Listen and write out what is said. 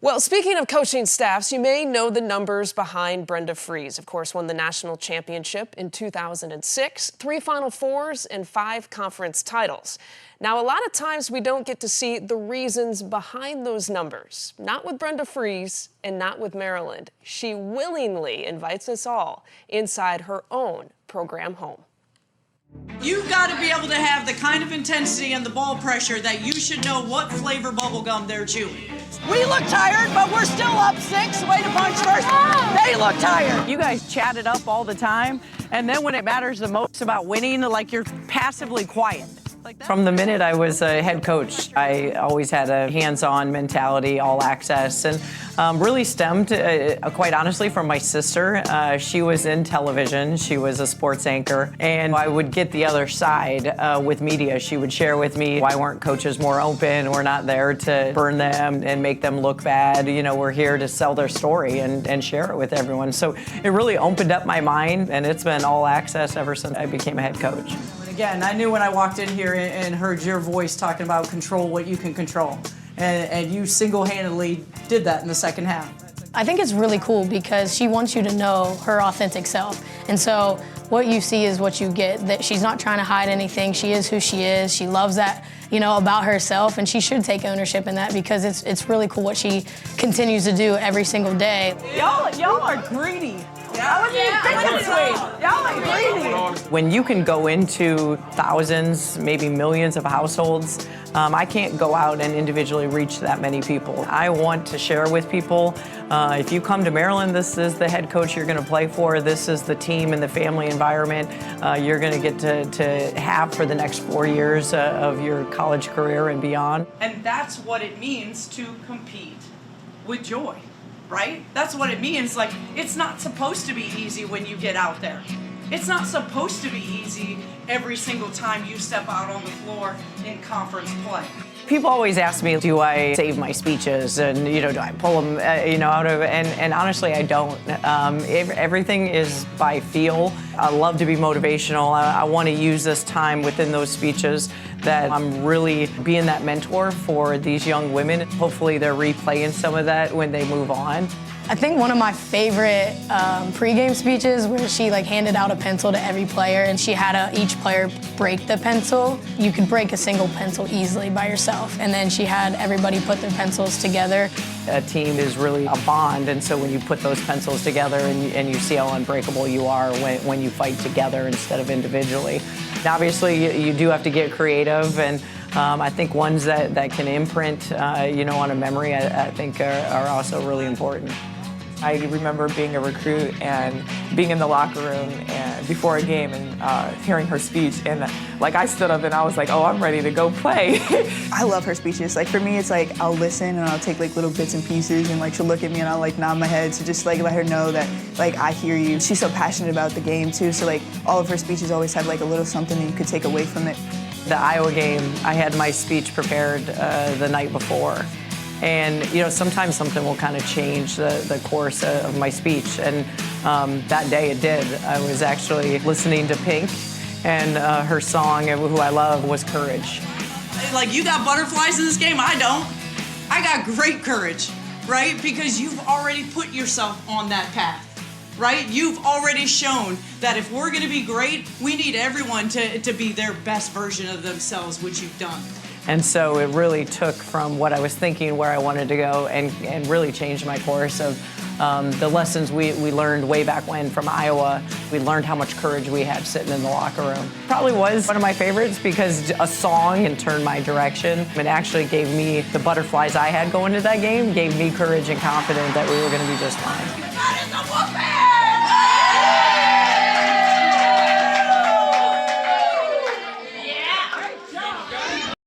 Well, speaking of coaching staffs, you may know the numbers behind Brenda Frese. Of course, won the national championship in 2006, 3 Final Fours, and 5 conference titles. Now, a lot of times we don't get to see the reasons behind those numbers. Not with Brenda Frese and not with Maryland. She willingly invites us all inside her own program home. You've got to be able to have the kind of intensity and the ball pressure that you should know what flavor bubble gum they're chewing. We look tired, but we're still up 6. Way to punch first. They look tired. You guys chat it up all the time, and then when it matters the most about winning, like you're passively quiet. From the minute I was a head coach, I always had a hands-on mentality, all access, and really stemmed, quite honestly, from my sister. She was in television. She was a sports anchor, and I would get the other side with media. She would share with me, why weren't coaches more open? We're not there to burn them and make them look bad. You know, we're here to sell their story and share it with everyone. So it really opened up my mind, and it's been all access ever since I became a head coach. Again, I knew when I walked in here and heard your voice talking about control what you can control. And you single-handedly did that in the second half. I think it's really cool because she wants you to know her authentic self. And so what you see is what you get, that she's not trying to hide anything. She is who she is. She loves that, you know, about herself, and she should take ownership in that because it's really cool what she continues to do every single day. Y'all are greedy. Y'all are greedy. When you can go into thousands, maybe millions of households, I can't go out and individually reach that many people. I want to share with people, if you come to Maryland, this is the head coach you're going to play for. This is the team and the family environment you're going to get to have for the next 4 years of your college career and beyond. And that's what it means to compete with joy. Right? That's what it means. Like, it's not supposed to be easy when you get out there. It's not supposed to be easy every single time you step out on the floor in conference play. People always ask me, do I save my speeches and, you know, do I pull them, out of, and honestly, I don't. Everything is by feel. I love to be motivational. I want to use this time within those speeches that I'm really being that mentor for these young women. Hopefully they're replaying some of that when they move on. I think one of my favorite pregame speeches where she handed out a pencil to every player and she had each player break the pencil. You could break a single pencil easily by yourself, and then she had everybody put their pencils together. A team is really a bond, and so when you put those pencils together and you see how unbreakable you are when you fight together instead of individually. Obviously, you do have to get creative, and I think ones that can imprint, on a memory, I think are also really important. I remember being a recruit and being in the locker room and before a game and hearing her speech, and I stood up and I was like, oh, I'm ready to go play. I love her speeches. For me, it's I'll listen and I'll take little bits and pieces, and she'll look at me and I'll nod my head to just let her know that I hear you. She's so passionate about the game too, so all of her speeches always have a little something that you could take away from it. The Iowa game, I had my speech prepared the night before. And, sometimes something will kind of change the course of my speech. And that day it did. I was actually listening to Pink, and her song, Who I Love, was Courage. You got butterflies in this game? I don't. I got great courage, right? Because you've already put yourself on that path, right? You've already shown that if we're going to be great, we need everyone to be their best version of themselves, which you've done. And so it really took from what I was thinking, where I wanted to go, and really changed my course of the lessons we learned way back when from Iowa. We learned how much courage we had sitting in the locker room. Probably was one of my favorites because a song can turn my direction. It actually gave me the butterflies I had going to that game, gave me courage and confidence that we were going to be just fine.